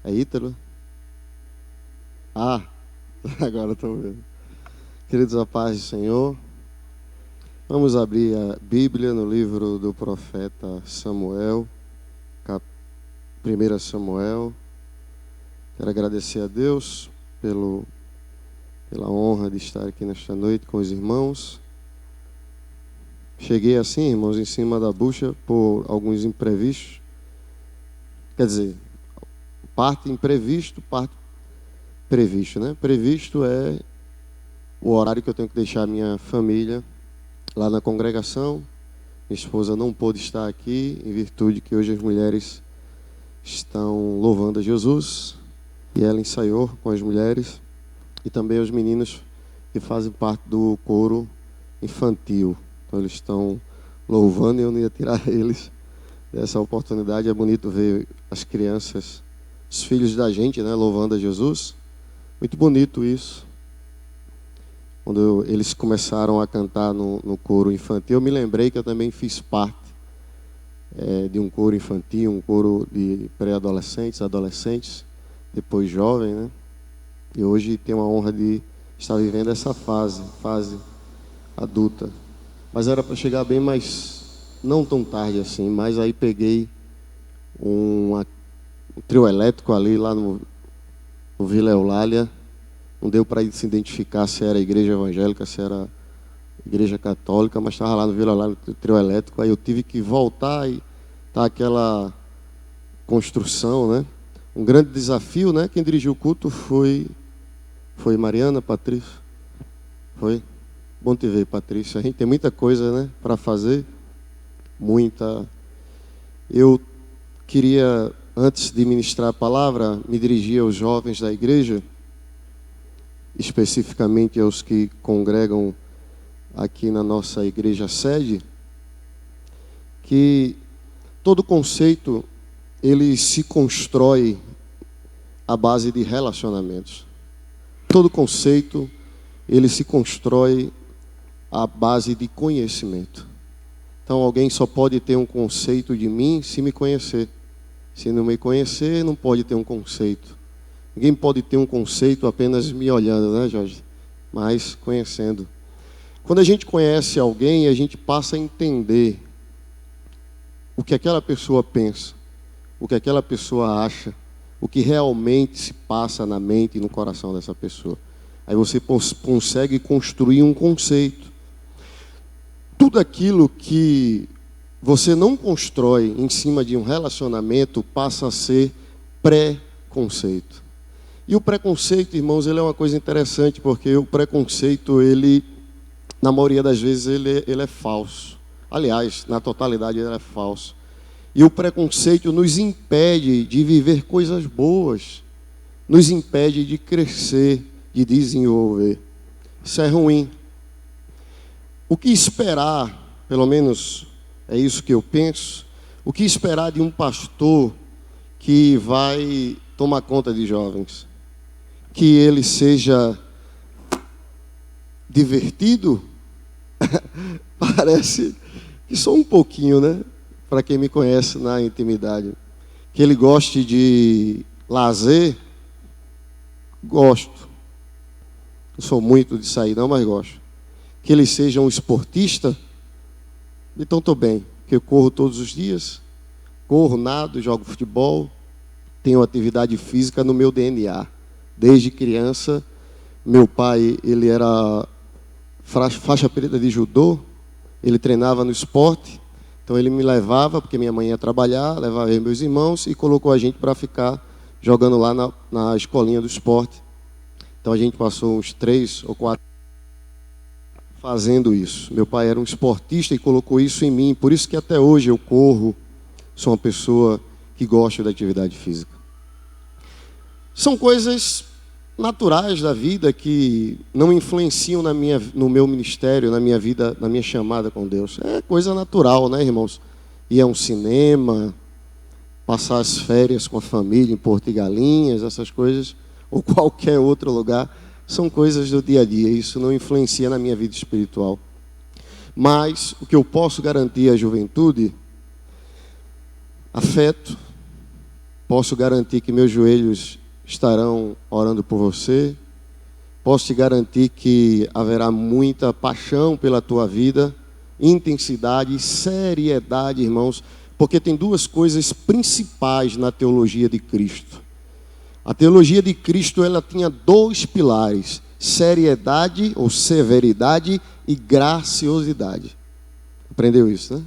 É Ítalo? Ah, agora estou vendo. Queridos, a paz do Senhor. Vamos abrir a Bíblia no livro do profeta Samuel, 1 Samuel. Quero agradecer a Deus pela honra de estar aqui nesta noite com os irmãos. Cheguei assim, irmãos, em cima da bucha por alguns imprevistos. Quer dizer, parte imprevisto, parte previsto, né? Previsto é o horário que eu tenho que deixar a minha família lá na congregação. Minha esposa não pôde estar aqui em virtude que hoje as mulheres estão louvando a Jesus e ela ensaiou com as mulheres e também os meninos que fazem parte do coro infantil. Então eles estão louvando e eu não ia tirar eles dessa oportunidade. É bonito ver as crianças, os filhos da gente, né, louvando a Jesus. Muito bonito isso. Quando eles começaram a cantar no coro infantil, eu me lembrei que eu também fiz parte de um coro infantil, um coro de pré-adolescentes, adolescentes, depois jovem, né? E hoje tenho a honra de estar vivendo essa fase adulta. Mas era para chegar bem mais, não tão tarde assim, mas aí peguei um trio elétrico ali lá no Vila Eulália. Não deu para se identificar se era igreja evangélica, se era igreja católica, mas estava lá no Vila Eulália, no trio elétrico. Aí eu tive que voltar e tá aquela construção, né? Um grande desafio, né? Quem dirigiu o culto foi Mariana, Patrícia. Foi? Bom te ver, Patrícia. A gente tem muita coisa, né, para fazer. Muita. Eu queria, antes de ministrar a palavra, me dirigir aos jovens da igreja, especificamente aos que congregam aqui na nossa igreja sede, que todo conceito ele se constrói à base de relacionamentos. Todo conceito ele se constrói à base de conhecimento. Então alguém só pode ter um conceito de mim se me conhecer. Se não me conhecer, não pode ter um conceito. Ninguém pode ter um conceito apenas me olhando, né, Jorge? Mas conhecendo. Quando a gente conhece alguém, a gente passa a entender o que aquela pessoa pensa, o que aquela pessoa acha, o que realmente se passa na mente e no coração dessa pessoa. Aí você consegue construir um conceito. Tudo aquilo que você não constrói em cima de um relacionamento passa a ser pré-conceito. E o preconceito, irmãos, ele é uma coisa interessante, porque o preconceito, ele, na maioria das vezes, ele é falso. Aliás, na totalidade, ele é falso. E o preconceito nos impede de viver coisas boas, nos impede de crescer, de desenvolver. Isso é ruim. O que esperar, pelo menos é isso que eu penso, o que esperar de um pastor que vai tomar conta de jovens? Que ele seja divertido? Parece que só um pouquinho, né? Para quem me conhece na intimidade. Que ele goste de lazer? Gosto. Não sou muito de sair não, mas gosto. Que ele seja um esportista? Então estou bem, porque eu corro todos os dias. Corro, nado, jogo futebol. Tenho atividade física no meu DNA. Desde criança, meu pai, ele era faixa preta de judô, ele treinava no esporte, então ele me levava, porque minha mãe ia trabalhar, levava eu e meus irmãos e colocou a gente para ficar jogando lá na escolinha do esporte. Então a gente passou uns 3 ou 4 fazendo isso. Meu pai era um esportista e colocou isso em mim, por isso que até hoje eu corro, sou uma pessoa que gosta da atividade física. São coisas naturais da vida que não influenciam no meu ministério, na minha vida, na minha chamada com Deus. É coisa natural, né, irmãos? Ir a um cinema, passar as férias com a família em Porto de Galinhas, essas coisas, ou qualquer outro lugar, são coisas do dia a dia. Isso não influencia na minha vida espiritual. Mas o que eu posso garantir à juventude, afeto, posso garantir que meus joelhos estarão orando por você. Posso te garantir que haverá muita paixão pela tua vida, intensidade, seriedade, irmãos, porque tem duas coisas principais na teologia de Cristo. A teologia de Cristo, ela tinha dois pilares: seriedade ou severidade e graciosidade. Aprendeu isso, né?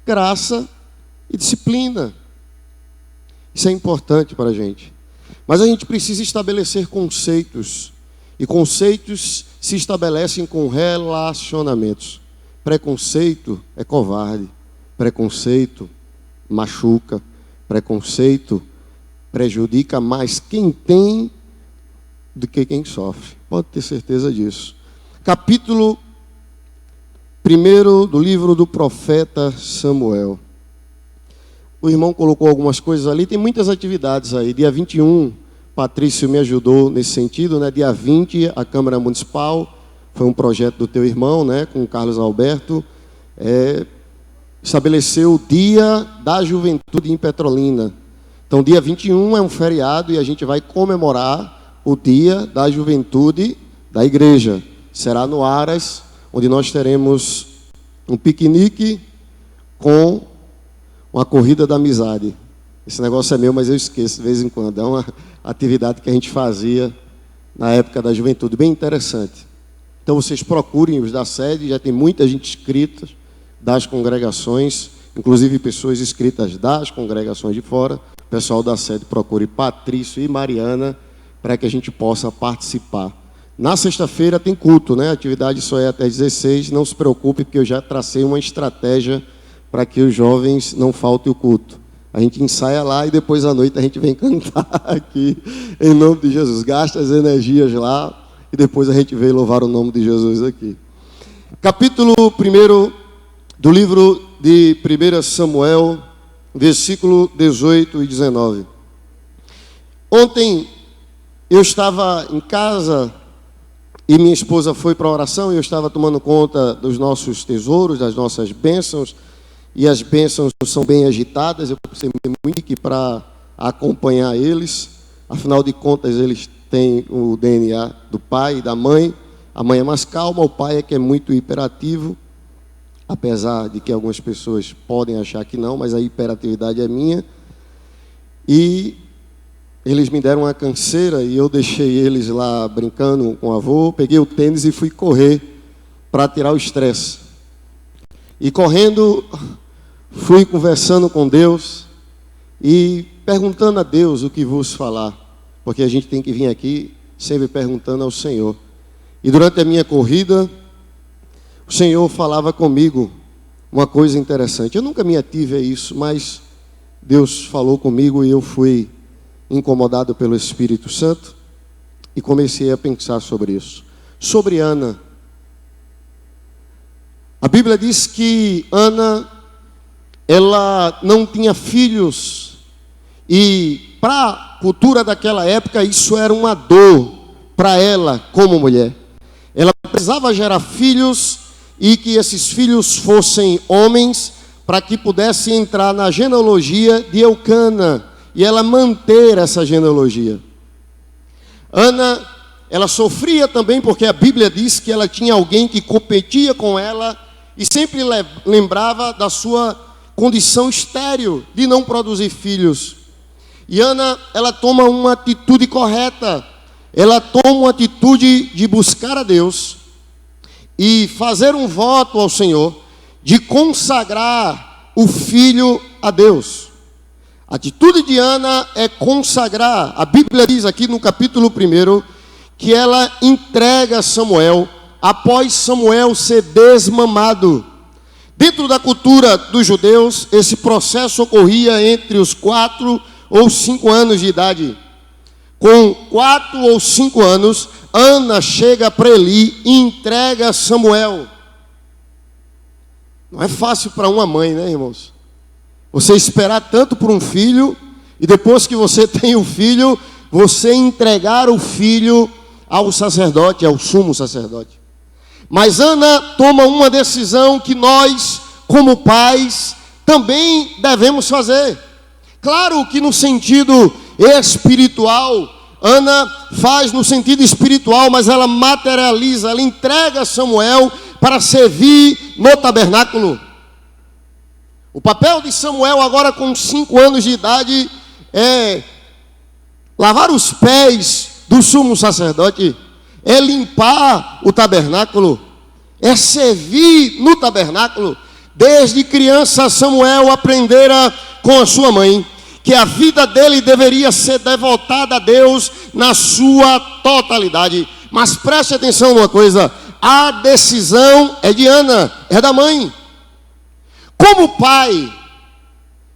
Graça e disciplina. Isso é importante para a gente. Mas a gente precisa estabelecer conceitos. E conceitos se estabelecem com relacionamentos. Preconceito é covarde. Preconceito machuca. Preconceito prejudica mais quem tem do que quem sofre. Pode ter certeza disso. Capítulo 1 do livro do profeta Samuel. O irmão colocou algumas coisas ali. Tem muitas atividades aí. Dia 21, Patrício me ajudou nesse sentido, né? Dia 20, a Câmara Municipal. Foi um projeto do teu irmão, né? Com o Carlos Alberto. Estabeleceu o Dia da Juventude em Petrolina. Então, dia 21 é um feriado e a gente vai comemorar o Dia da Juventude da Igreja. Será no Aras, onde nós teremos um piquenique com uma corrida da amizade. Esse negócio é meu, mas eu esqueço de vez em quando. É uma atividade que a gente fazia na época da juventude, bem interessante. Então vocês procurem os da sede, já tem muita gente inscrita das congregações, inclusive pessoas inscritas das congregações de fora. O pessoal da sede procure Patrício e Mariana para que a gente possa participar. Na sexta-feira tem culto, né? A atividade só é até 16, não se preocupe, porque eu já tracei uma estratégia para que os jovens não faltem o culto. A gente ensaia lá e depois à noite a gente vem cantar aqui, em nome de Jesus. Gasta as energias lá e depois a gente vem louvar o nome de Jesus aqui. Capítulo 1 do livro de 1 Samuel, versículo 18 e 19. Ontem eu estava em casa e minha esposa foi para a oração e eu estava tomando conta dos nossos tesouros, das nossas bênçãos. E as bênçãos são bem agitadas, eu preciso muito aqui para acompanhar eles. Afinal de contas, eles têm o DNA do pai e da mãe. A mãe é mais calma, o pai é que é muito hiperativo. Apesar de que algumas pessoas podem achar que não, mas a hiperatividade é minha. E eles me deram uma canseira e eu deixei eles lá brincando com o avô. Peguei o tênis e fui correr para tirar o estresse. E correndo, fui conversando com Deus e perguntando a Deus o que vos falar. Porque a gente tem que vir aqui sempre perguntando ao Senhor. E durante a minha corrida, o Senhor falava comigo uma coisa interessante. Eu nunca me ative a isso, mas Deus falou comigo e eu fui incomodado pelo Espírito Santo e comecei a pensar sobre isso. Sobre Ana. A Bíblia diz que Ana, ela não tinha filhos e para a cultura daquela época isso era uma dor para ela como mulher. Ela precisava gerar filhos e que esses filhos fossem homens para que pudesse entrar na genealogia de Eucana e ela manter essa genealogia. Ana, ela sofria também porque a Bíblia diz que ela tinha alguém que competia com ela e sempre lembrava da sua condição estéril de não produzir filhos. E Ana, ela toma uma atitude correta. Ela toma uma atitude de buscar a Deus e fazer um voto ao Senhor de consagrar o filho a Deus. A atitude de Ana é consagrar. A Bíblia diz aqui no capítulo 1 que ela entrega Samuel após Samuel ser desmamado. Dentro da cultura dos judeus, esse processo ocorria entre os 4 ou 5 anos de idade. Com 4 ou 5 anos, Ana chega para Eli e entrega Samuel. Não é fácil para uma mãe, né, irmãos? Você esperar tanto por um filho e depois que você tem o filho, você entregar o filho ao sacerdote, ao sumo sacerdote. Mas Ana toma uma decisão que nós, como pais, também devemos fazer. Claro que no sentido espiritual, Ana faz no sentido espiritual, mas ela materializa, ela entrega Samuel para servir no tabernáculo. O papel de Samuel agora com 5 anos de idade é lavar os pés do sumo sacerdote, é limpar o tabernáculo, é servir no tabernáculo. Desde criança Samuel aprendera com a sua mãe que a vida dele deveria ser devotada a Deus na sua totalidade. Mas preste atenção numa coisa, a decisão é de Ana, é da mãe. Como pai,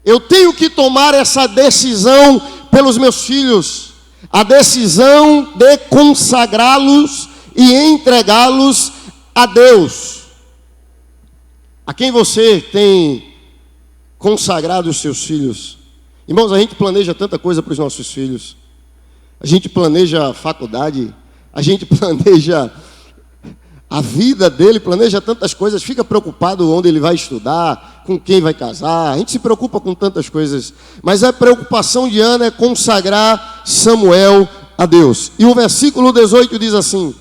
eu tenho que tomar essa decisão pelos meus filhos, a decisão de consagrá-los e entregá-los a Deus. A quem você tem consagrado os seus filhos? Irmãos, a gente planeja tanta coisa para os nossos filhos. A gente planeja a faculdade, a gente planeja a vida dele, planeja tantas coisas, fica preocupado onde ele vai estudar, com quem vai casar. A gente se preocupa com tantas coisas, mas a preocupação de Ana é consagrar Samuel a Deus. E o versículo 18 diz assim: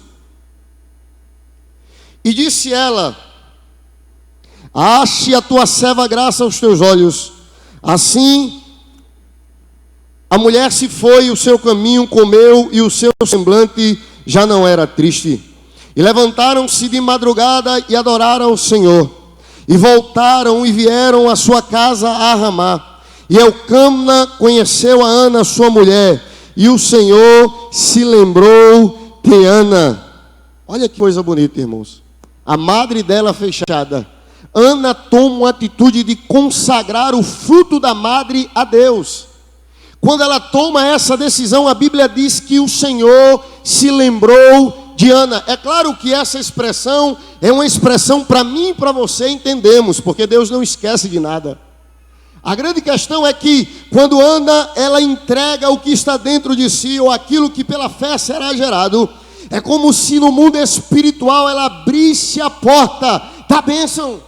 e disse ela: ache a tua serva graça aos teus olhos. Assim a mulher se foi, o seu caminho comeu, e o seu semblante já não era triste. E levantaram-se de madrugada e adoraram o Senhor. E voltaram e vieram à sua casa a Ramá. E Elcana conheceu a Ana, sua mulher, e o Senhor se lembrou de Ana. Olha que coisa bonita, irmãos. A madre dela fechada. Ana toma uma atitude de consagrar o fruto da madre a Deus. Quando ela toma essa decisão, a Bíblia diz que o Senhor se lembrou de Ana. É claro que essa expressão é uma expressão para mim e para você entendemos, porque Deus não esquece de nada. A grande questão é que quando Ana, ela entrega o que está dentro de si, ou aquilo que pela fé será gerado, é como se no mundo espiritual ela abrisse a porta da bênção.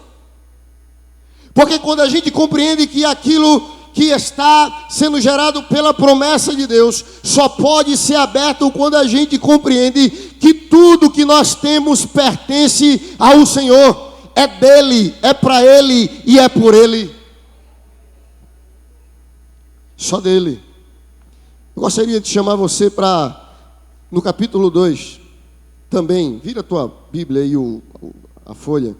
Porque quando a gente compreende que aquilo que está sendo gerado pela promessa de Deus só pode ser aberto quando a gente compreende que tudo que nós temos pertence ao Senhor, é dele, é para ele e é por ele, só dele. Eu gostaria de chamar você para, no capítulo 2, também, vira a tua Bíblia aí, a folha,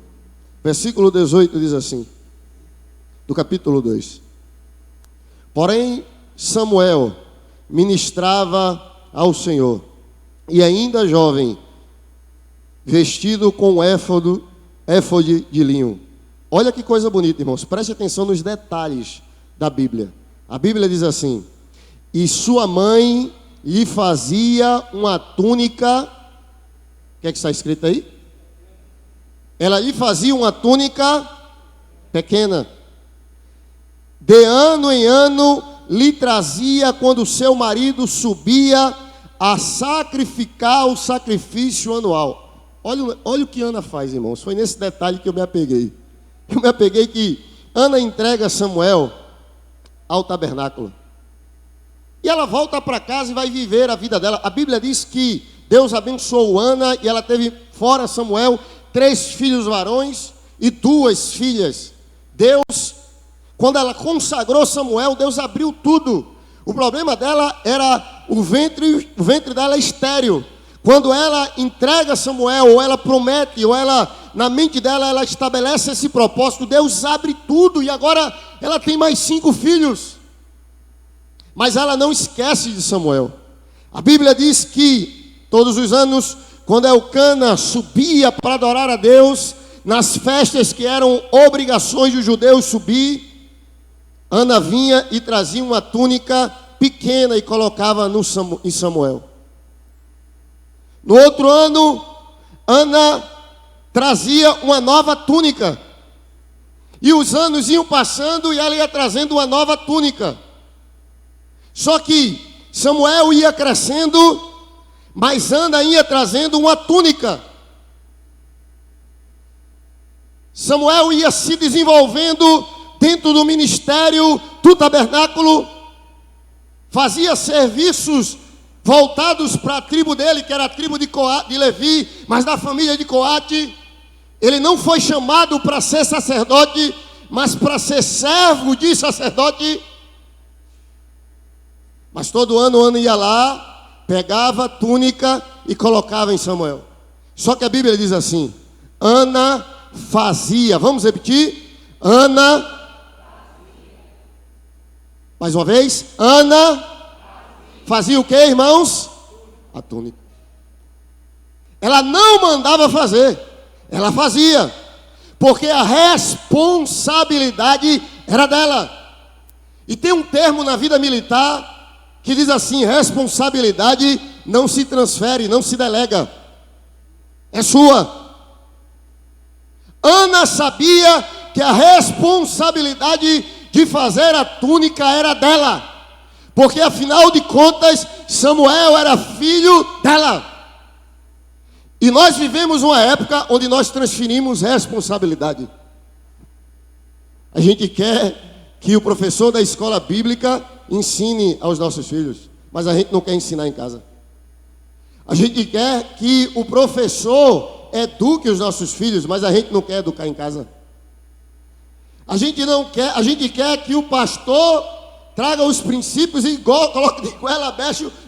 versículo 18 diz assim, do capítulo 2: porém, Samuel ministrava ao Senhor, e ainda jovem, vestido com éfode de linho. Olha que coisa bonita, irmãos. Preste atenção nos detalhes da Bíblia. A Bíblia diz assim: e sua mãe lhe fazia uma túnica. O que é que está escrito aí? Ela lhe fazia uma túnica pequena. De ano em ano lhe trazia quando seu marido subia a sacrificar o sacrifício anual. Olha o que Ana faz, irmãos. Foi nesse detalhe que eu me apeguei. Eu me apeguei que Ana entrega Samuel ao tabernáculo. E ela volta para casa e vai viver a vida dela. A Bíblia diz que Deus abençoou Ana e ela teve, fora Samuel, 3 filhos varões e 2 filhas. Deus, quando ela consagrou Samuel, Deus abriu tudo. O problema dela era o ventre dela é estéril. Quando ela entrega Samuel, ou ela promete, ou ela, na mente dela, ela estabelece esse propósito, Deus abre tudo, e agora ela tem mais 5 filhos. Mas ela não esquece de Samuel. A Bíblia diz que, todos os anos, quando Elcana subia para adorar a Deus, nas festas que eram obrigações dos judeus subir, Ana vinha e trazia uma túnica pequena e colocava em Samuel. No outro ano, Ana trazia uma nova túnica. E os anos iam passando e ela ia trazendo uma nova túnica. Só que Samuel ia crescendo, mas Ana ia trazendo uma túnica. Samuel ia se desenvolvendo dentro do ministério do tabernáculo, fazia serviços voltados para a tribo dele, que era a tribo de Levi, mas da família de Coate. Ele não foi chamado para ser sacerdote, mas para ser servo de sacerdote. Mas todo ano ia lá, pegava a túnica e colocava em Samuel. Só que a Bíblia diz assim: Ana fazia, vamos repetir? Ana, mais uma vez, Ana fazia o que, irmãos? A túnica. Ela não mandava fazer, ela fazia, porque a responsabilidade era dela. E tem um termo na vida militar que diz assim: responsabilidade não se transfere, não se delega, é sua. Ana sabia que a responsabilidade de fazer a túnica era dela, porque afinal de contas Samuel era filho dela. E nós vivemos uma época onde nós transferimos responsabilidade. A gente quer que o professor da escola bíblica ensine aos nossos filhos, mas a gente não quer ensinar em casa. A gente quer que o professor eduque os nossos filhos, mas a gente não quer educar em casa. A gente quer que o pastor traga os princípios e coloque de goela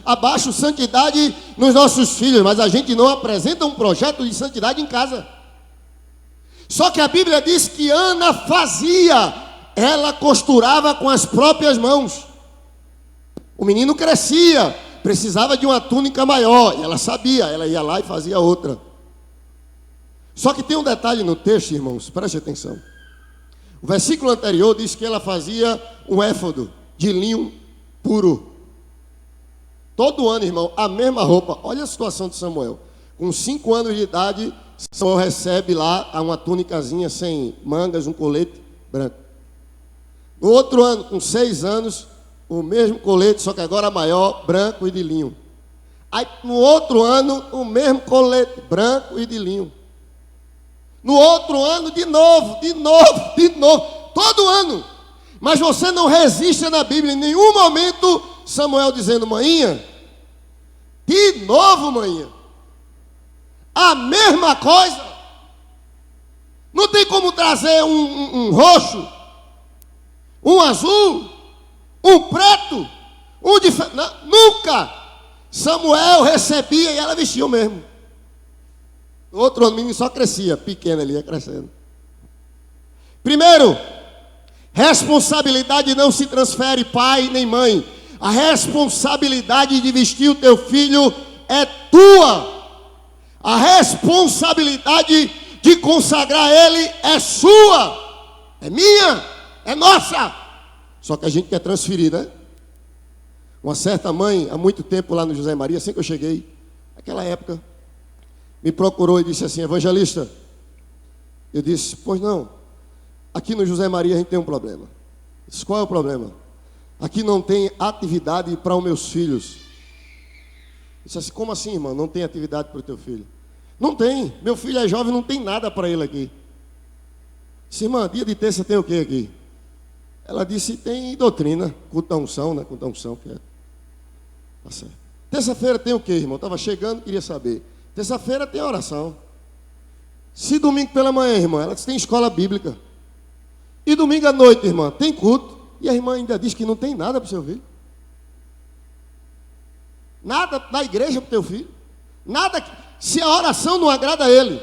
abaixo santidade nos nossos filhos, mas a gente não apresenta um projeto de santidade em casa. Só que a Bíblia diz que Ana fazia, ela costurava com as próprias mãos. O menino crescia, precisava de uma túnica maior, e ela sabia, ela ia lá e fazia outra. Só que tem um detalhe no texto, irmãos, preste atenção. O versículo anterior diz que ela fazia um éfodo de linho puro. Todo ano, irmão, a mesma roupa. Olha a situação de Samuel. Com 5 anos de idade, Samuel recebe lá uma túnicazinha sem mangas, um colete branco. No outro ano, com 6 anos, o mesmo colete, só que agora maior, branco e de linho. Aí, no outro ano, o mesmo colete, branco e de linho. No outro ano, de novo, todo ano. Mas você não resiste na Bíblia em nenhum momento, Samuel dizendo: manhinha, de novo, manhinha, a mesma coisa. Não tem como trazer um roxo, um azul, um preto, um diferente. Nunca. Samuel recebia e ela vestia o mesmo. O outro menino só crescia, pequeno, ele ia crescendo. Primeiro, responsabilidade não se transfere pai nem mãe. A responsabilidade de vestir o teu filho é tua. A responsabilidade de consagrar ele é sua. É minha, é nossa. Só que a gente quer transferir, né? Uma certa mãe, há muito tempo lá no José Maria, assim que eu cheguei, naquela época, me procurou e disse assim: evangelista. Eu disse: pois não, aqui no José Maria a gente tem um problema. Eu disse: qual é o problema? Aqui não tem atividade para os meus filhos. Eu disse assim: como assim, irmão? Não tem atividade para o teu filho? Não tem, meu filho é jovem, não tem nada para ele aqui. Eu disse: irmã, dia de terça tem o que aqui? Ela disse: tem doutrina, culto da unção, né? Culto da unção, que é. Tá certo. Terça-feira tem o que, irmão? Estava chegando, queria saber. Terça-feira tem oração. Se domingo pela manhã, irmã, ela disse: tem escola bíblica. E domingo à noite, irmã, tem culto. E a irmã ainda diz que não tem nada para o seu filho. Nada na igreja para o teu filho. Nada. Se a oração não agrada a ele,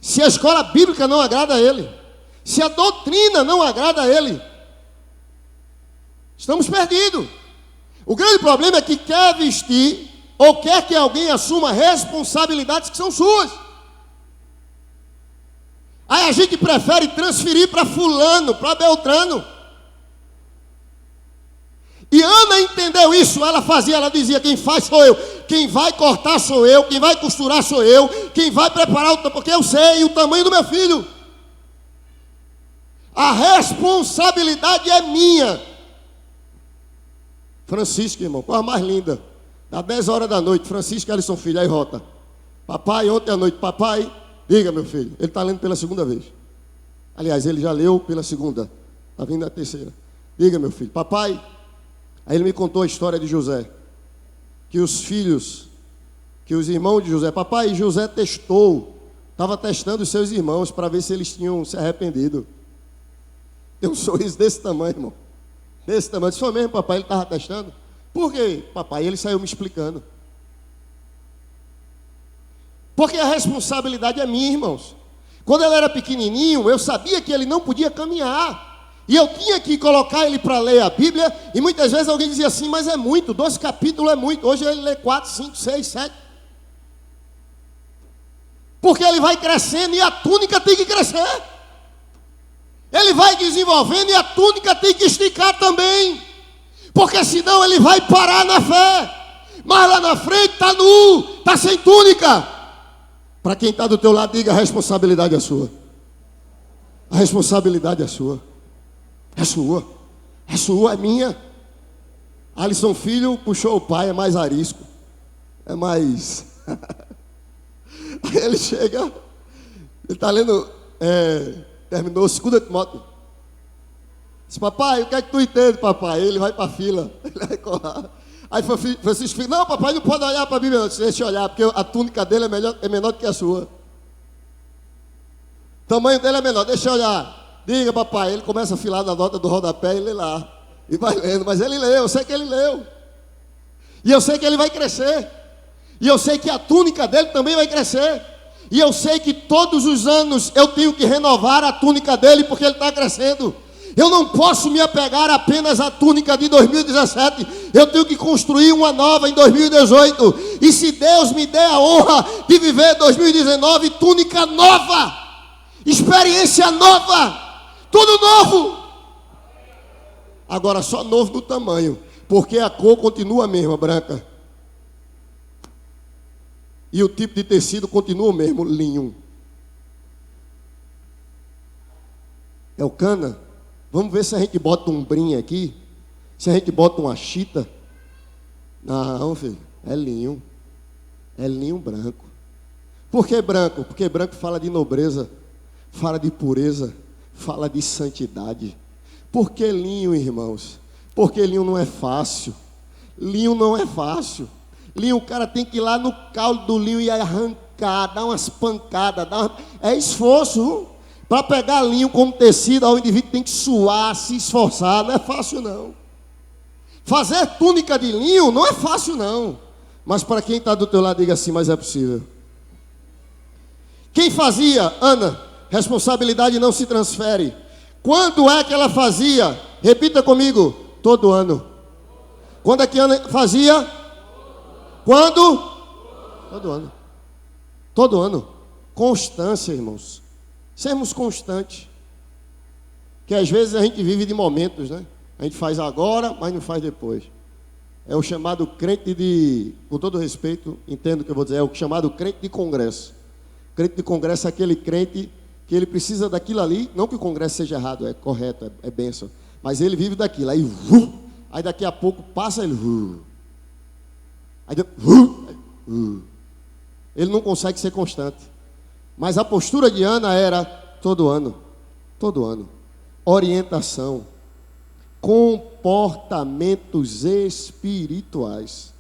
se a escola bíblica não agrada a ele, se a doutrina não agrada a ele, estamos perdidos. O grande problema é que quer vestir ou quer que alguém assuma responsabilidades que são suas. Aí a gente prefere transferir para fulano, para Beltrano. E Ana entendeu isso, ela dizia: quem faz sou eu, quem vai cortar sou eu, quem vai costurar sou eu, quem vai preparar o tamanho, porque eu sei o tamanho do meu filho. A responsabilidade é minha. Francisco, irmão, coisa mais linda. Dá 10 horas da noite, Francisco e Alisson Filho, aí rota. Papai, ontem à noite, papai, diga, meu filho, ele está lendo pela segunda vez. Aliás, ele já leu pela segunda, está vindo a terceira. Diga, meu filho, papai. Aí ele me contou a história de José. Que os irmãos de José, papai, José estava testando os seus irmãos para ver se eles tinham se arrependido. Tem um sorriso desse tamanho, irmão. Desse tamanho. Isso foi mesmo, papai, ele estava testando. Por quê? Papai, ele saiu me explicando. Porque a responsabilidade é minha, irmãos. Quando ele era pequenininho, eu sabia que ele não podia caminhar. E eu tinha que colocar ele para ler a Bíblia. E muitas vezes alguém dizia assim, mas é muito, 12 capítulos é muito. Hoje ele lê 4, 5, 6, 7. Porque ele vai crescendo e a túnica tem que crescer. Ele vai desenvolvendo e a túnica tem que esticar também. Porque senão ele vai parar na fé. Mas lá na frente está nu, está sem túnica. Para quem está do teu lado, diga, a responsabilidade é sua. A responsabilidade é sua. É sua. É sua, é minha. Alisson Filho puxou o pai, é mais arisco. É mais... Aí ele chega, ele está lendo, terminou 2 Timóteo. Diz, papai, o que é que tu entende, papai? Ele vai para a fila, ele vai colar. Aí Francisco Filho, não, papai, não pode olhar para a Bíblia, não. Deixa eu olhar, porque a túnica dele é menor do que a sua. O tamanho dele é menor, deixa eu olhar. Diga, papai, ele começa a filar na nota do rodapé e lê lá. E vai lendo, mas ele leu, eu sei que ele leu. E eu sei que ele vai crescer. E eu sei que a túnica dele também vai crescer. E eu sei que todos os anos eu tenho que renovar a túnica dele porque ele está crescendo. Eu não posso me apegar apenas à túnica de 2017. Eu tenho que construir uma nova em 2018. E se Deus me der a honra de viver 2019, túnica nova, experiência nova, tudo novo. Agora só novo no tamanho, porque a cor continua a mesma, branca. E o tipo de tecido continua o mesmo, linho. É o cana? Vamos ver se a gente bota um brim aqui. Se a gente bota uma chita. Não, filho, é linho. É linho branco. Por que branco? Porque branco fala de nobreza, fala de pureza, fala de santidade. Por que linho, irmãos? Porque linho não é fácil. Linho não é fácil. Linho, o cara tem que ir lá no caule do linho e arrancar, dar umas pancadas, é esforço. Para pegar linho como tecido, o indivíduo tem que suar, se esforçar, não é fácil não. Fazer túnica de linho não é fácil não. Mas para quem está do teu lado, diga assim, mas é possível. Quem fazia? Ana, responsabilidade não se transfere. Quando é que ela fazia? Repita comigo, todo ano. Quando é que Ana fazia? Quando? Todo ano. Todo ano. Constância, irmãos. Sermos constantes. Que às vezes a gente vive de momentos, né? A gente faz agora, mas não faz depois. É o chamado crente de, com todo respeito, entendo o que eu vou dizer, é o chamado crente de congresso. Crente de congresso é aquele crente que ele precisa daquilo ali, não que o congresso seja errado, é correto, é bênção, mas ele vive daquilo, aí daqui a pouco passa ele, ele não consegue ser constante. Mas a postura de Ana era todo ano, orientação, comportamentos espirituais.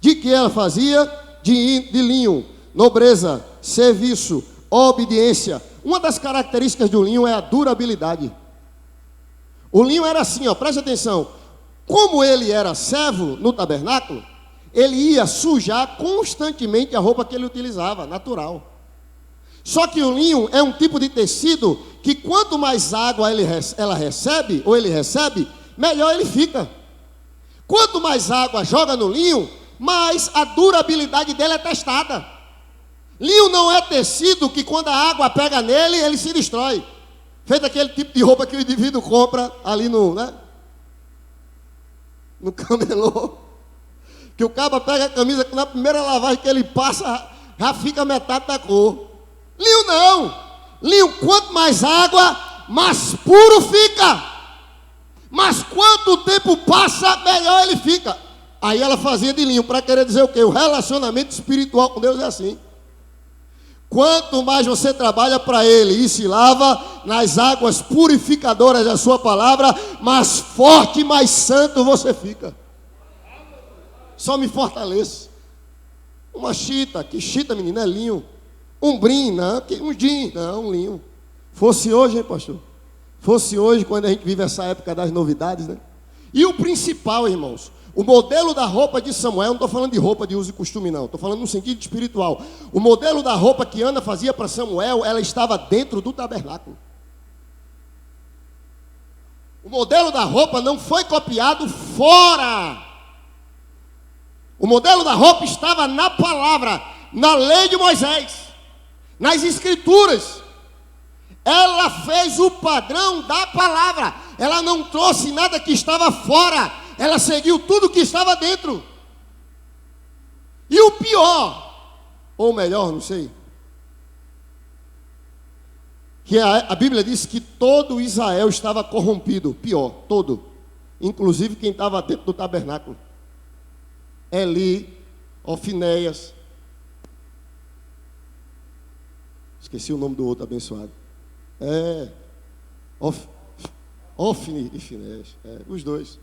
De que ela fazia? De linho, nobreza, serviço, obediência. Uma das características do linho é a durabilidade. O linho era assim, ó, preste atenção. Como ele era servo no tabernáculo, ele ia sujar constantemente a roupa que ele utilizava, natural. Só que o linho é um tipo de tecido que quanto mais água ela recebe, ou ele recebe, melhor ele fica. Quanto mais água joga no linho, mais a durabilidade dele é testada. Linho não é tecido que quando a água pega nele, ele se destrói. Feito aquele tipo de roupa que o indivíduo compra ali no camelô. Que o cara pega a camisa que na primeira lavagem que ele passa, já fica metade da cor. Linho não. Linho, quanto mais água, mais puro fica. Mas quanto tempo passa, melhor ele fica. Aí ela fazia de linho, para querer dizer o quê? O relacionamento espiritual com Deus é assim. Quanto mais você trabalha para Ele e se lava nas águas purificadoras da sua palavra, mais forte e mais santo você fica. Só me fortaleça. Uma chita, que chita, menina, é linho. Um brim, não, um din, não, um linho. Fosse hoje, hein, pastor? Fosse hoje, quando a gente vive essa época das novidades, né? E o principal, irmãos, o modelo da roupa de Samuel, não estou falando de roupa de uso e costume, não. Estou falando no sentido espiritual. O modelo da roupa que Ana fazia para Samuel, ela estava dentro do tabernáculo. O modelo da roupa não foi copiado fora. O modelo da roupa estava na palavra, na lei de Moisés, nas escrituras. Ela fez o padrão da palavra. Ela não trouxe nada que estava fora. Ela seguiu tudo que estava dentro. E o pior, ou melhor, não sei, que a Bíblia diz que todo Israel estava corrompido. Pior, todo. Inclusive quem estava dentro do tabernáculo. Eli, Ofinéias. Esqueci o nome do outro abençoado. Ofni e Finéias. Os dois.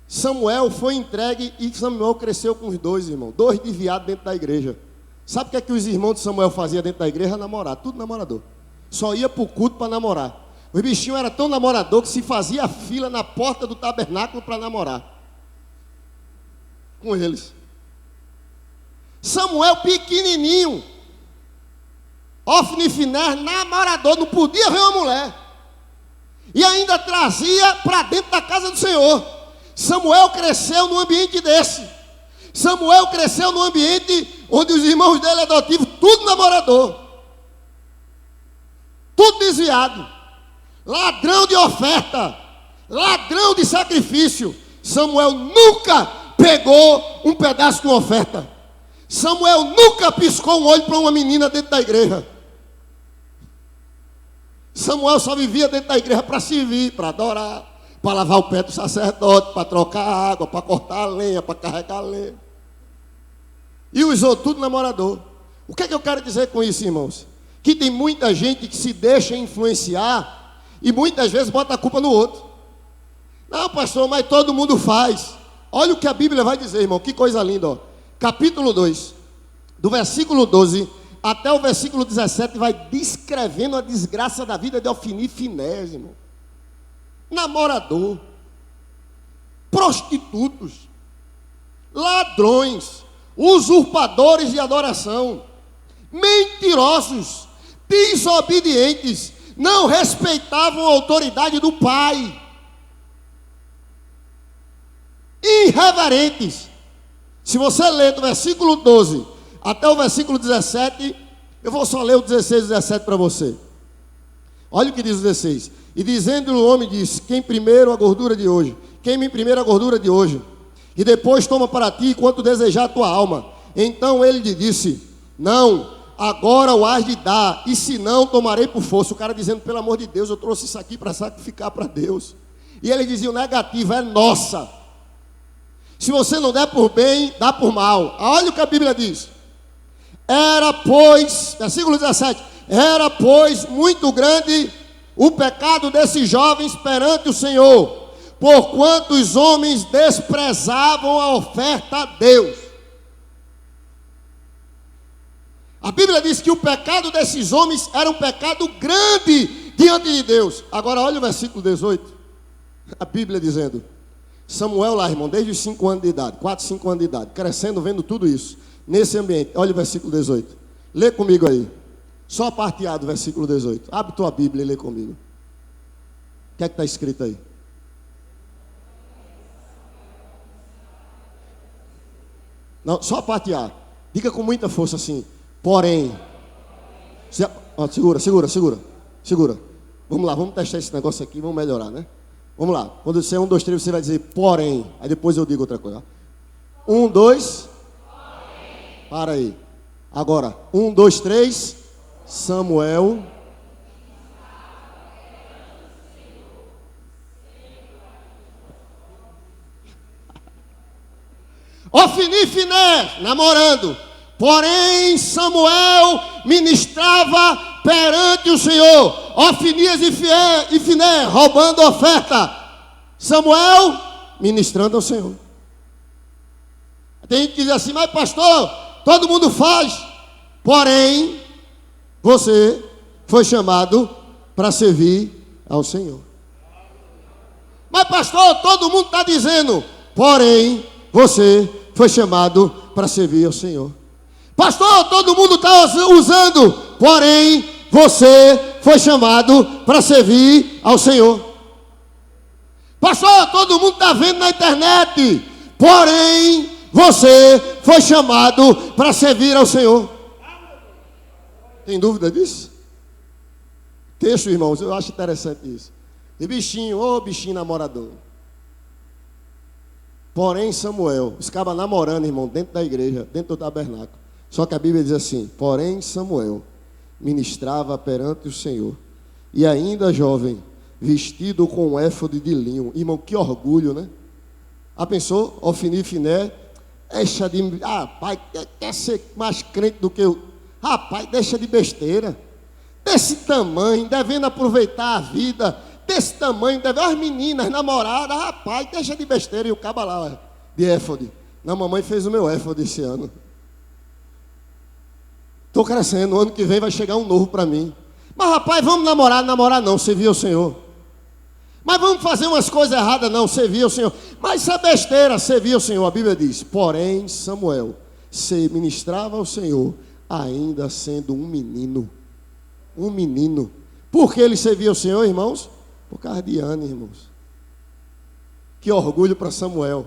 Samuel foi entregue e Samuel cresceu com os dois, irmão. 2 desviados dentro da igreja. Sabe o que os irmãos de Samuel faziam dentro da igreja? Namorar, tudo namorador. Só ia para o culto para namorar. Os bichinhos eram tão namorador que se fazia fila na porta do tabernáculo para namorar com eles. Samuel pequenininho, Ofni e Finéias, namorador, não podia ver uma mulher. E ainda trazia para dentro da casa do Senhor. Samuel cresceu num ambiente desse. Samuel cresceu num ambiente onde os irmãos dele adotivos, tudo namorador, tudo desviado, ladrão de oferta, ladrão de sacrifício. Samuel nunca pegou um pedaço de uma oferta. Samuel nunca piscou um olho para uma menina dentro da igreja. Samuel só vivia dentro da igreja para servir, para adorar, para lavar o pé do sacerdote, para trocar água, para cortar a lenha, para carregar a lenha. E usou tudo namorador. O que é que eu quero dizer com isso, irmãos? Que tem muita gente que se deixa influenciar e muitas vezes bota a culpa no outro. Não, pastor, mas todo mundo faz. Olha o que a Bíblia vai dizer, irmão, que coisa linda, ó. Capítulo 2, do versículo 12 até o versículo 17, vai descrevendo a desgraça da vida de Ofni e Finéias, irmão. Namorador, prostitutos, ladrões, usurpadores de adoração, mentirosos, desobedientes, não respeitavam a autoridade do pai, irreverentes. Se você ler do versículo 12 até o versículo 17, eu vou só ler o 16 e 17 para você. Olha o que diz o 16. E dizendo o homem disse: quem primeiro a gordura de hoje, queime primeiro a gordura de hoje, e depois toma para ti quanto desejar a tua alma. Então ele lhe disse: não, agora o hás de dar, e se não, tomarei por força. O cara dizendo: pelo amor de Deus, eu trouxe isso aqui para sacrificar para Deus. E ele dizia: o negativo é nossa. Se você não der por bem, dá por mal. Olha o que a Bíblia diz. Era, pois, versículo 17, era, pois, muito grande o pecado desses jovens perante o Senhor, porquanto os homens desprezavam a oferta a Deus. A Bíblia diz que o pecado desses homens era um pecado grande diante de Deus. Agora olha o versículo 18. A Bíblia dizendo: Samuel lá, irmão, desde os 5 anos de idade, 4, 5 anos de idade, crescendo, vendo tudo isso, nesse ambiente. Olha o versículo 18. Lê comigo aí. Só a parte A do versículo 18. Abre tua Bíblia e lê comigo. O que é que está escrito aí? Não, só a parte A. Diga com muita força assim: porém. Segura. Vamos lá, vamos testar esse negócio aqui, vamos melhorar, né? Vamos lá. Quando eu disser 1, 2, 3, você vai dizer porém. Aí depois eu digo outra coisa. 1, 2. Para aí. Agora, 1, 2, 3. Samuel. Ofni e Finéias, namorando. Porém, Samuel ministrava perante o Senhor. Ofnias e Finé roubando oferta. Samuel ministrando ao Senhor. Tem gente que diz assim, mas pastor, todo mundo faz. Porém, você foi chamado para servir ao Senhor. Mas pastor, todo mundo está dizendo. Porém, você foi chamado para servir ao Senhor. Pastor, todo mundo está usando. Porém, você foi chamado para servir ao Senhor. Pastor, todo mundo está vendo na internet. Porém, você foi chamado para servir ao Senhor. Tem dúvida disso? Texto, irmãos, eu acho interessante isso. E bichinho, ô bichinho namorador. Porém, Samuel, estava namorando, irmão, dentro da igreja, dentro do tabernáculo. Só que a Bíblia diz assim, porém, Samuel ministrava perante o Senhor. E ainda jovem, vestido com um éfode de linho. Irmão, que orgulho, né? Ah, pensou? Ofni e Finé, deixa de... Rapaz, quer ser mais crente do que eu. Rapaz, deixa de besteira. Desse tamanho, devendo aproveitar a vida. Desse tamanho, as meninas, namoradas. Rapaz, deixa de besteira. E o caba lá, de éfode. Não, mamãe fez o meu éfode esse ano. Estou crescendo, o ano que vem vai chegar um novo para mim. Mas rapaz, vamos namorar não, servir ao Senhor. Mas vamos fazer umas coisas erradas não, servir ao Senhor. Mas isso é besteira, servir ao Senhor. A Bíblia diz, porém Samuel se ministrava ao Senhor, ainda sendo um menino. Um menino. Por que ele servia ao Senhor, irmãos? Por causa de Ana, irmãos. Que orgulho para Samuel.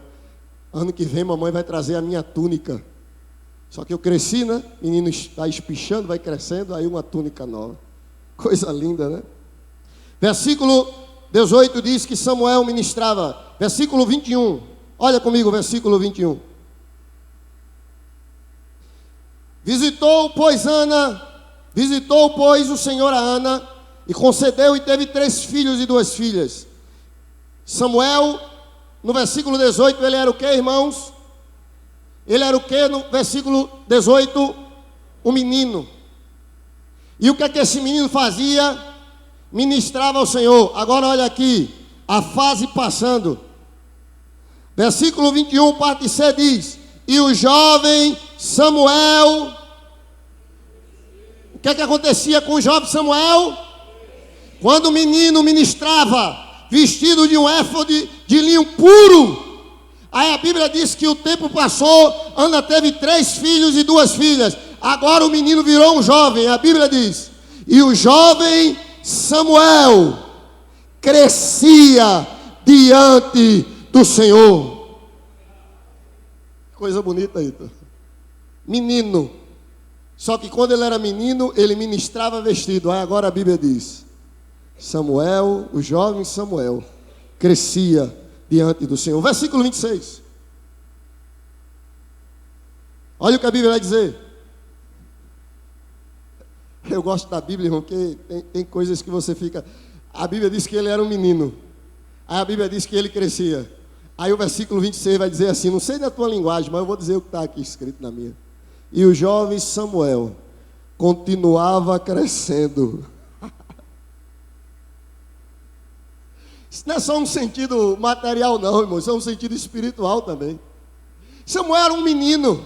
Ano que vem mamãe vai trazer a minha túnica. Só que eu cresci, né? Menino está espichando, vai crescendo, aí uma túnica nova. Coisa linda, né? Versículo 18 diz que Samuel ministrava. Versículo 21. Olha comigo, versículo 21. Visitou, pois, o Senhor a Ana, e concedeu e teve 3 filhos e 2 filhas. Samuel, no versículo 18, ele era o que, irmãos? Ele era o que no versículo 18? Um menino. E o que é que esse menino fazia? Ministrava ao Senhor. Agora olha aqui, a fase passando. Versículo 21, parte C diz, e o jovem Samuel, o que é que acontecia com o jovem Samuel? Quando o menino ministrava, vestido de um éfode de linho puro, aí a Bíblia diz que o tempo passou, Ana teve 3 filhos e 2 filhas. Agora o menino virou um jovem. A Bíblia diz, e o jovem Samuel crescia diante do Senhor. Coisa bonita aí. Menino. Só que quando ele era menino, ele ministrava vestido. Aí agora a Bíblia diz, Samuel, o jovem Samuel, crescia diante do Senhor. Versículo 26. Olha o que a Bíblia vai dizer. Eu gosto da Bíblia, irmão, porque tem coisas que você fica... A Bíblia diz que ele era um menino. Aí a Bíblia diz que ele crescia. Aí o versículo 26 vai dizer assim, não sei da tua linguagem, mas eu vou dizer o que está aqui escrito na minha. E o jovem Samuel continuava crescendo. Isso não é só um sentido material não, irmão, isso é um sentido espiritual também. Samuel era um menino.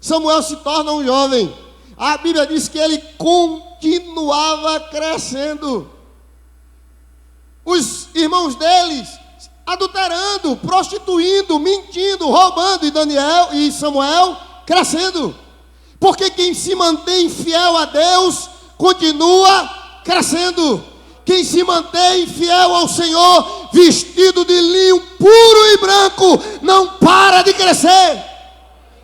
Samuel se torna um jovem. A Bíblia diz que ele continuava crescendo. Os irmãos deles adulterando, prostituindo, mentindo, roubando, e Daniel e Samuel crescendo. Porque quem se mantém fiel a Deus continua crescendo. Quem se mantém fiel ao Senhor, vestido de linho puro e branco, não para de crescer.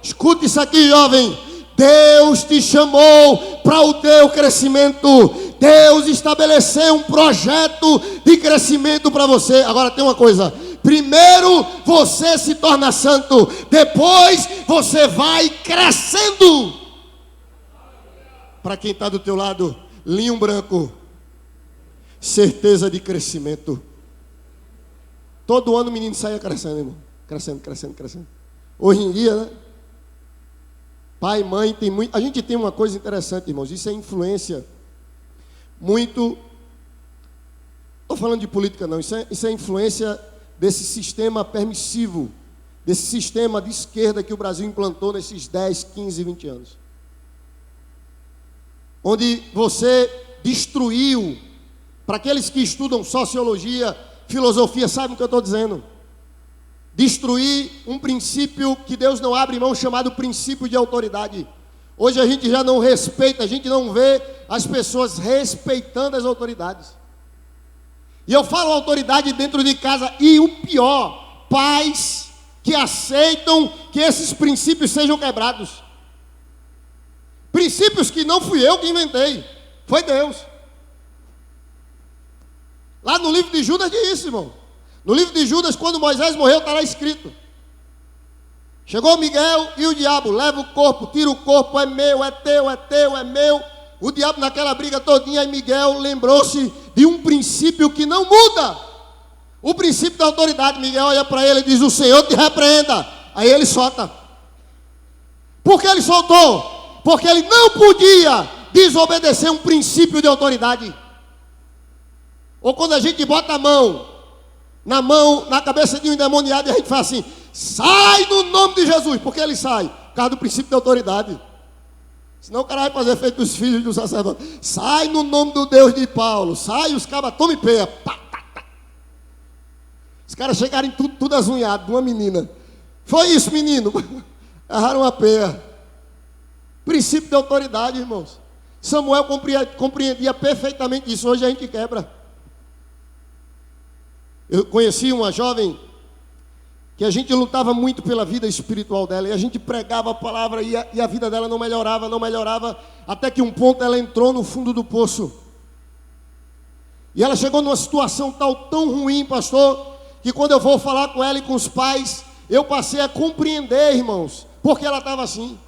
Escute isso aqui, jovem. Deus te chamou para o teu crescimento. Deus estabeleceu um projeto de crescimento para você. Agora tem uma coisa. Primeiro você se torna santo. Depois você vai crescendo. Para quem está do teu lado, linho branco. Certeza de crescimento. Todo ano o menino saia crescendo, irmão. Crescendo. Hoje em dia, né? Pai e mãe tem muito. A gente tem uma coisa interessante, irmãos. Isso é influência muito. Estou falando de política, não. Isso é influência desse sistema permissivo, desse sistema de esquerda que o Brasil implantou nesses 10, 15, 20 anos. Onde você destruiu, para aqueles que estudam sociologia, filosofia, sabem o que eu estou dizendo? Destruir um princípio que Deus não abre mão, chamado princípio de autoridade. Hoje a gente já não respeita, a gente não vê as pessoas respeitando as autoridades. E eu falo autoridade dentro de casa, e o pior, pais que aceitam que esses princípios sejam quebrados. Princípios que não fui eu que inventei, foi Deus. Lá no livro de Judas diz isso, irmão. No livro de Judas, quando Moisés morreu, está lá escrito. Chegou Miguel e o diabo, leva o corpo, tira o corpo, é meu, é teu, é teu, é meu. O diabo naquela briga todinha, e Miguel lembrou-se de um princípio que não muda. O princípio da autoridade. Miguel olha para ele e diz: o Senhor te repreenda. Aí ele solta. Por que ele soltou? Porque ele não podia desobedecer um princípio de autoridade. Ou quando a gente bota a mão na cabeça de um endemoniado, e a gente fala assim: sai no nome de Jesus. Por que ele sai? Por causa do princípio de autoridade. Senão o cara vai fazer feito os filhos do sacerdote. Sai no nome do Deus de Paulo. Sai, os cabas, tome peia. Pá, pá, pá. Os caras chegaram tudo azunhado de uma menina. Foi isso, menino. Agarraram uma peia. Princípio de autoridade, irmãos. Samuel compreendia perfeitamente isso. Hoje a gente quebra. Eu conheci uma jovem que a gente lutava muito pela vida espiritual dela, e a gente pregava a palavra, e a vida dela não melhorava, até que um ponto ela entrou no fundo do poço. E ela chegou numa situação tão ruim, pastor, que quando eu vou falar com ela e com os pais, eu passei a compreender, irmãos, porque ela estava assim.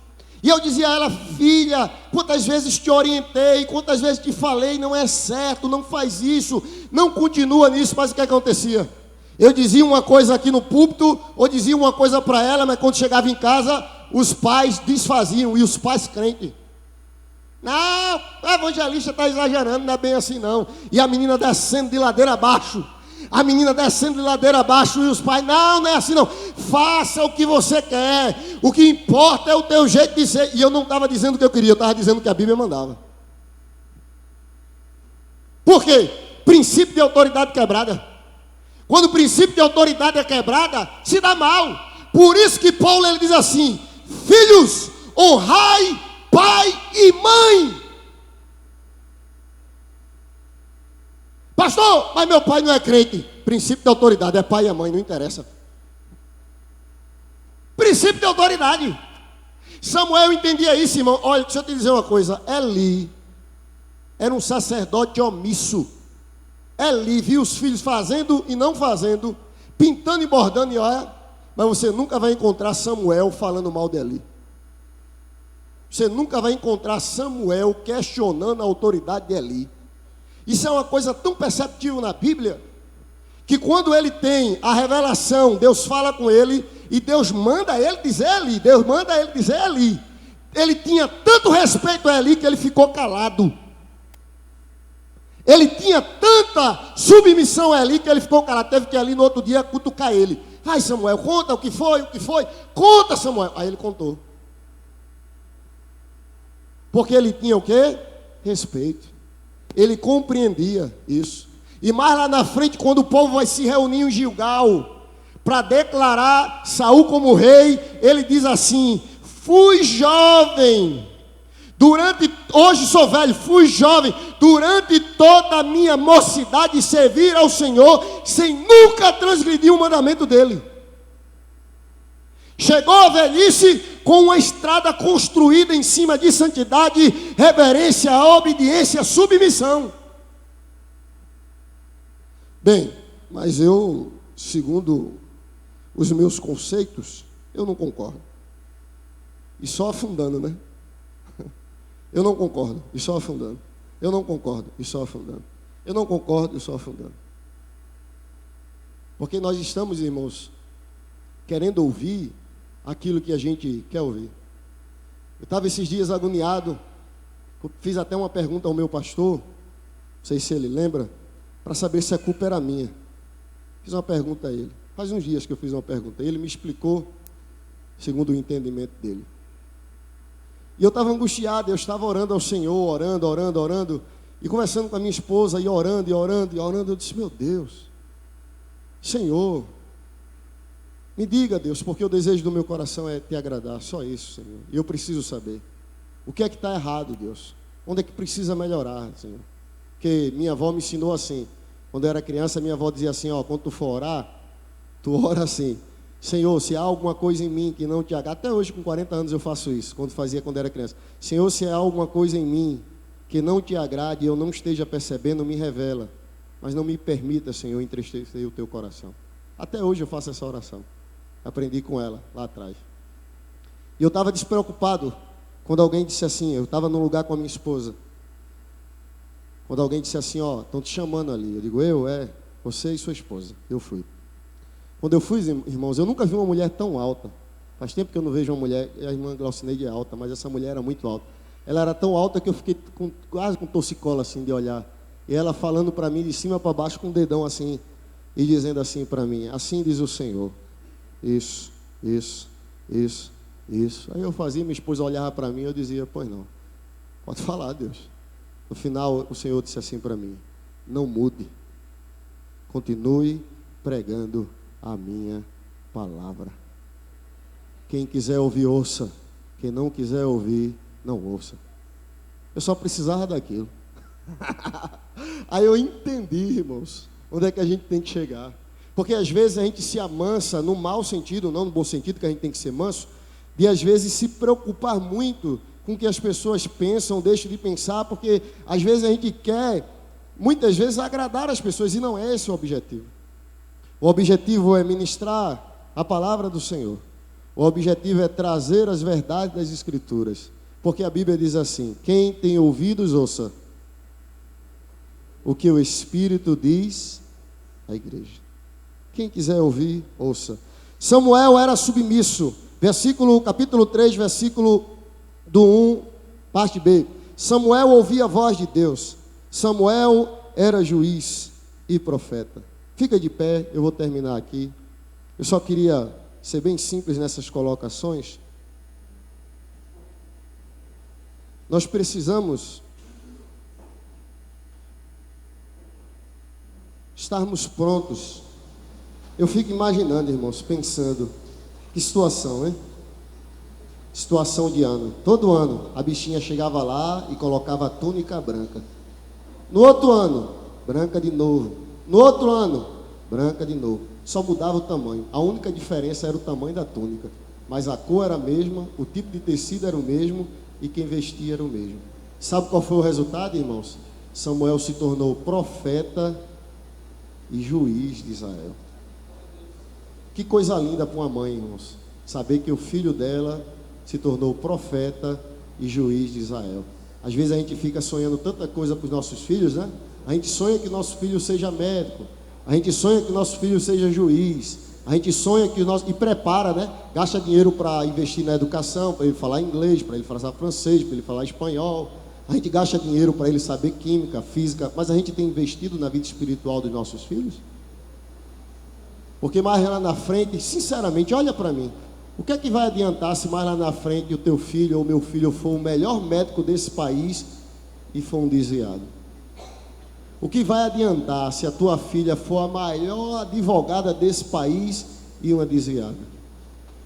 E eu dizia a ela: filha, quantas vezes te orientei, quantas vezes te falei, não é certo, não faz isso, não continua nisso. Mas o que acontecia? Eu dizia uma coisa aqui no púlpito, ou dizia uma coisa para ela, mas quando chegava em casa, os pais desfaziam, e os pais crentes. Não, o evangelista está exagerando, não é bem assim não. E a menina descendo de ladeira abaixo. A menina descendo de ladeira abaixo, e os pais: não é assim não. Faça o que você quer. O que importa é o teu jeito de ser. E eu não estava dizendo o que eu queria, eu estava dizendo o que a Bíblia mandava. Por quê? Princípio de autoridade quebrada. Quando o princípio de autoridade é quebrada, se dá mal. Por isso que Paulo ele diz assim: filhos, honrai pai e mãe. Pastor, mas meu pai não é crente. Princípio de autoridade é pai e mãe, não interessa. Princípio de autoridade. Samuel entendia isso, irmão. Olha, deixa eu te dizer uma coisa. Eli era um sacerdote omisso. Eli viu os filhos fazendo e não fazendo, pintando e bordando, e olha, mas você nunca vai encontrar Samuel falando mal de Eli. Você nunca vai encontrar Samuel questionando a autoridade de Eli. Isso é uma coisa tão perceptível na Bíblia, que quando ele tem a revelação, Deus fala com ele, e Deus manda ele dizer Eli, Deus manda ele dizer Eli. Ele tinha tanto respeito a Eli que ele ficou calado. Ele tinha tanta submissão a Eli que ele ficou calado. Teve que ir ali no outro dia cutucar ele. Ai, Samuel, conta o que foi. Conta, Samuel. Aí ele contou. Porque ele tinha o quê? Respeito. Ele compreendia isso. E mais lá na frente, quando o povo vai se reunir em Gilgal para declarar Saul como rei, ele diz assim: fui jovem. Hoje sou velho, fui jovem, durante toda a minha mocidade servir ao Senhor, sem nunca transgredir o mandamento dele. Chegou a velhice com uma estrada construída em cima de santidade, reverência, obediência, submissão. Bem, mas eu, segundo os meus conceitos, eu não concordo. E só afundando, né? Eu não concordo, e só afundando. Eu não concordo, e só afundando. Eu não concordo, e só afundando. Porque nós estamos, irmãos, querendo ouvir aquilo que a gente quer ouvir. Eu estava esses dias agoniado, fiz até uma pergunta ao meu pastor, não sei se ele lembra, para saber se a culpa era minha. Fiz uma pergunta a ele. Faz uns dias que eu fiz uma pergunta. Ele me explicou, segundo o entendimento dele. E eu estava angustiado, eu estava orando ao Senhor, orando, e conversando com a minha esposa, e orando, eu disse, meu Deus, Senhor, me diga, Deus, porque o desejo do meu coração é te agradar, só isso, Senhor. E eu preciso saber, o que é que está errado, Deus? Onde é que precisa melhorar, Senhor? Porque minha avó me ensinou assim, quando eu era criança, minha avó dizia assim, quando tu for orar, tu ora assim, Senhor, se há alguma coisa em mim que não te agrada, até hoje com 40 anos eu faço isso, quando era criança. Senhor, se há alguma coisa em mim que não te agrade e eu não esteja percebendo, me revela. Mas não me permita, Senhor, entristecer o teu coração. Até hoje eu faço essa oração. Aprendi com ela, lá atrás. E eu estava despreocupado quando alguém disse assim, eu estava num lugar com a minha esposa. Quando alguém disse assim, estão te chamando ali. Eu digo, você e sua esposa. Eu fui. Quando eu fui, irmãos, eu nunca vi uma mulher tão alta. Faz tempo que eu não vejo uma mulher, a irmã Glaucineide é alta, mas essa mulher era muito alta. Ela era tão alta que eu fiquei quase com torcicola assim de olhar. E ela falando para mim de cima para baixo com o dedão assim, e dizendo assim para mim, assim diz o Senhor. Isso. Aí eu fazia, minha esposa olhava para mim e eu dizia, pois não, pode falar, Deus. No final o Senhor disse assim para mim, não mude, continue pregando a minha palavra. Quem quiser ouvir, ouça. Quem não quiser ouvir, não ouça. Eu só precisava daquilo. Aí eu entendi, irmãos, onde é que a gente tem que chegar. Porque às vezes a gente se amansa no mau sentido, não no bom sentido, que a gente tem que ser manso, de às vezes se preocupar muito com o que as pessoas pensam, deixam de pensar, porque às vezes a gente quer, muitas vezes, agradar as pessoas, e não é esse o objetivo. O objetivo é ministrar a palavra do Senhor. O objetivo é trazer as verdades das Escrituras. Porque a Bíblia diz assim, quem tem ouvidos, ouça o que o Espírito diz à igreja. Quem quiser ouvir, ouça. Samuel era submisso. Capítulo 3, versículo do 1, parte B. Samuel ouvia a voz de Deus. Samuel era juiz e profeta. Fica de pé, eu vou terminar aqui. Eu só queria ser bem simples nessas colocações. Nós precisamos estarmos prontos. Eu fico imaginando, irmãos, pensando, que situação, hein? Situação de ano. Todo ano a bichinha chegava lá e colocava a túnica branca. No outro ano, branca de novo. No outro ano, branca de novo. Só mudava o tamanho. A única diferença era o tamanho da túnica. Mas a cor era a mesma, o tipo de tecido era o mesmo e quem vestia era o mesmo. Sabe qual foi o resultado, irmãos? Samuel se tornou profeta e juiz de Israel. Que coisa linda para uma mãe, irmãos. Saber que o filho dela se tornou profeta e juiz de Israel. Às vezes a gente fica sonhando tanta coisa para os nossos filhos, né? A gente sonha que nosso filho seja médico. A gente sonha que nosso filho seja juiz. A gente sonha que e prepara, né? Gasta dinheiro para investir na educação, para ele falar inglês, para ele falar francês, para ele falar espanhol. A gente gasta dinheiro para ele saber química, física, mas a gente tem investido na vida espiritual dos nossos filhos? Porque mais lá na frente, sinceramente, olha para mim, o que é que vai adiantar se mais lá na frente o teu filho ou o meu filho for o melhor médico desse país e for um desviado? O que vai adiantar se a tua filha for a maior advogada desse país e uma desviada?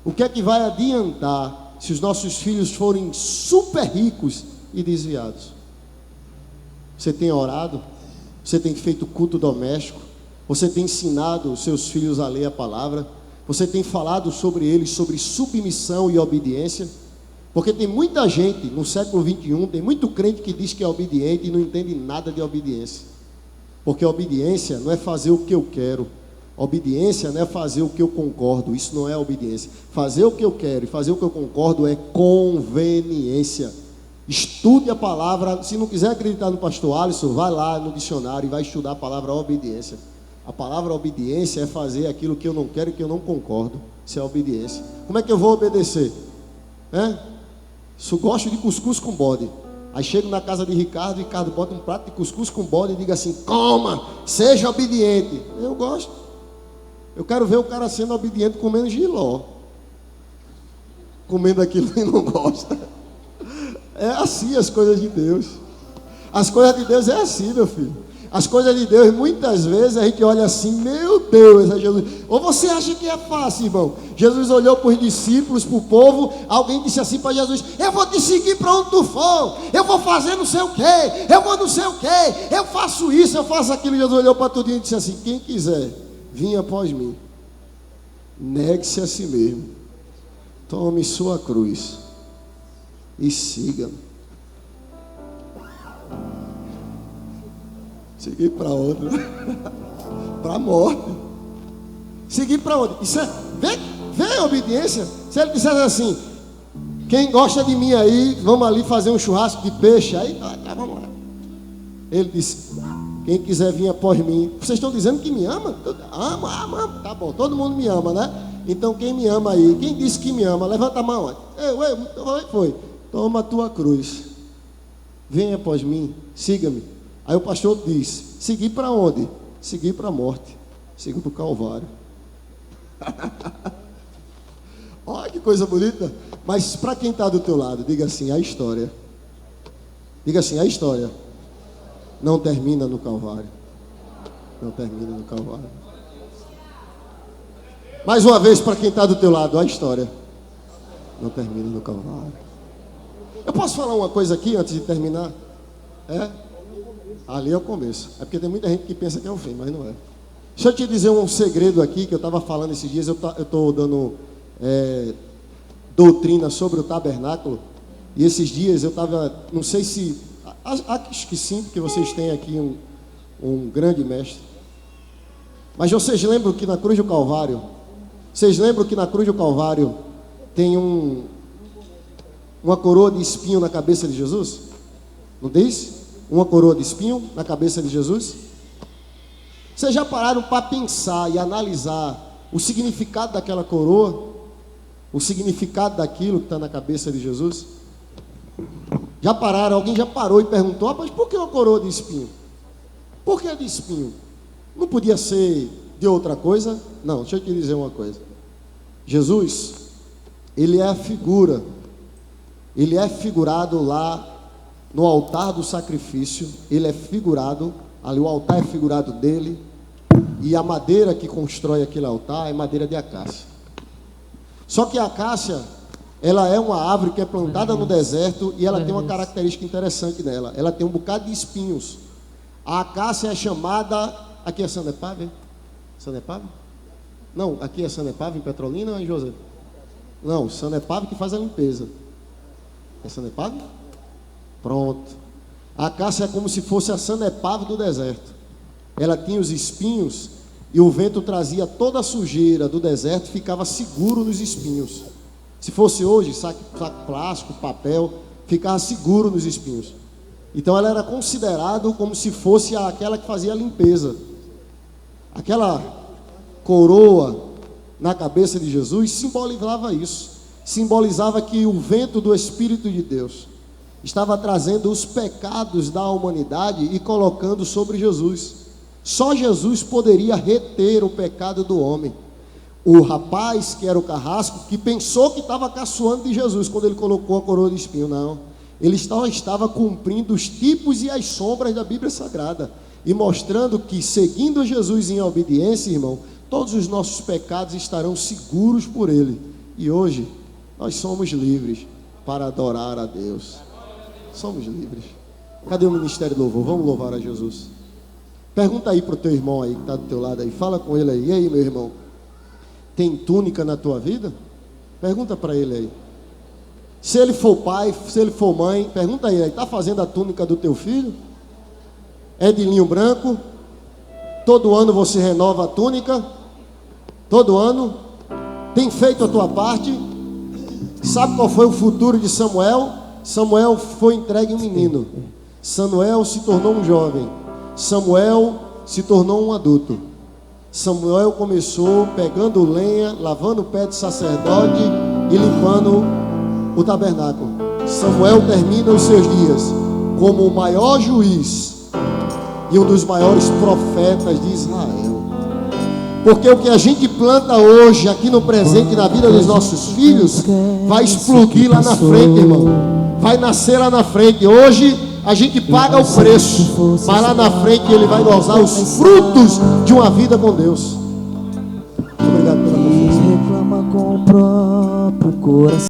O que é que vai adiantar se os nossos filhos forem super ricos e desviados? Você tem orado? Você tem feito culto doméstico? Você tem ensinado os seus filhos a ler a palavra? Você tem falado sobre eles, sobre submissão e obediência? Porque tem muita gente no século 21, tem muito crente que diz que é obediente e não entende nada de obediência. Porque obediência não é fazer o que eu quero. Obediência não é fazer o que eu concordo. Isso não é obediência. Fazer o que eu quero e fazer o que eu concordo é conveniência. Estude a palavra. Se não quiser acreditar no pastor Alisson, vai lá no dicionário e vai estudar a palavra obediência. A palavra obediência é fazer aquilo que eu não quero e que eu não concordo. Isso é obediência. Como é que eu vou obedecer? Só gosto de cuscuz com bode. Aí chego na casa de Ricardo, Ricardo bota um prato de cuscuz com bode e diga assim: coma, seja obediente. Eu gosto. Eu quero ver o cara sendo obediente comendo jiló, comendo aquilo que não gosta. É assim as coisas de Deus. As coisas de Deus é assim, meu filho. As coisas de Deus, muitas vezes a gente olha assim: meu Deus, é Jesus. Ou você acha que é fácil, irmão? Jesus olhou para os discípulos, para o povo. Alguém disse assim para Jesus: eu vou te seguir para onde tu for, eu vou fazer não sei o que, eu vou não sei o que, eu faço isso, eu faço aquilo. Jesus olhou para tudo e disse assim: quem quiser vir após mim, negue-se a si mesmo, tome sua cruz e siga-me. Seguir para onde? Para a morte. Seguir para onde? Isso é, vê a obediência. Se ele dissesse assim: quem gosta de mim aí, vamos ali fazer um churrasco de peixe. Aí, tá, vamos lá. Ele disse: quem quiser vir após mim. Vocês estão dizendo que me ama? Ama. Tá bom, todo mundo me ama, né? Então quem me ama aí? Quem disse que me ama? Levanta a mão. Foi. Toma a tua cruz. Venha após mim, siga-me. Aí o pastor diz: seguir para onde? Seguir para a morte, seguir para o Calvário. Olha que coisa bonita. Mas para quem está do teu lado, diga assim: a história. Diga assim: a história não termina no Calvário. Não termina no Calvário. Mais uma vez, para quem está do teu lado, a história não termina no Calvário. Eu posso falar uma coisa aqui antes de terminar? Ali é o começo. É porque tem muita gente que pensa que é o fim, mas não é. Deixa eu te dizer um segredo aqui que eu estava falando esses dias. Eu estou dando doutrina sobre o tabernáculo. E esses dias eu estava, não sei se, acho que sim, porque vocês têm aqui um grande mestre. Mas vocês lembram que na cruz do Calvário, tem uma coroa de espinho na cabeça de Jesus? Não diz? Uma coroa de espinho na cabeça de Jesus? Vocês já pararam para pensar e analisar o significado daquela coroa? O significado daquilo que está na cabeça de Jesus? Já pararam? Alguém já parou e perguntou: mas por que uma coroa de espinho? Por que de espinho? Não podia ser de outra coisa? Não, deixa eu te dizer uma coisa. Jesus, ele é a figura, ele é figurado lá no altar do sacrifício. Ele é figurado, ali o altar é figurado dele, e a madeira que constrói aquele altar é madeira de acácia. Só que a acácia, ela é uma árvore que é plantada no deserto, e ela tem uma característica interessante nela: ela tem um bocado de espinhos. A acácia é chamada, aqui é Sanepave? Sanepave? Não, aqui é Sanepave em Petrolina ou em José? Não, Sanepave que faz a limpeza. É Sanepave? Pronto. A acácia é como se fosse a Sanepave do deserto. Ela tinha os espinhos e o vento trazia toda a sujeira do deserto e ficava seguro nos espinhos. Se fosse hoje, saco plástico, papel, ficava seguro nos espinhos. Então ela era considerada como se fosse aquela que fazia a limpeza. Aquela coroa na cabeça de Jesus simbolizava isso. Simbolizava que o vento do Espírito de Deus estava trazendo os pecados da humanidade e colocando sobre Jesus. Só Jesus poderia reter o pecado do homem. O rapaz que era o carrasco, que pensou que estava caçoando de Jesus quando ele colocou a coroa de espinho, não. Ele estava cumprindo os tipos e as sombras da Bíblia Sagrada e mostrando que, seguindo Jesus em obediência, irmão, todos os nossos pecados estarão seguros por Ele. E hoje nós somos livres para adorar a Deus. Somos livres. Cadê o ministério do louvor? Vamos louvar a Jesus. Pergunta aí para o teu irmão aí que está do teu lado aí. Fala com ele aí. E aí, meu irmão? Tem túnica na tua vida? Pergunta para ele aí. Se ele for pai, se ele for mãe, pergunta aí. Está fazendo a túnica do teu filho? É de linho branco? Todo ano você renova a túnica? Todo ano? Tem feito a tua parte? Sabe qual foi o futuro de Samuel? Samuel foi entregue um menino. Samuel se tornou um jovem. Samuel se tornou um adulto. Samuel começou pegando lenha, lavando o pé de sacerdote e limpando o tabernáculo. Samuel termina os seus dias como o maior juiz e um dos maiores profetas de Israel. Porque o que a gente planta hoje, aqui no presente, na vida dos nossos filhos, vai explodir lá na frente, irmão. Vai nascer lá na frente. Hoje a gente paga o preço, mas lá na frente ele vai gozar os frutos de uma vida com Deus. Obrigado pela confiança. Reclama com o próprio coração.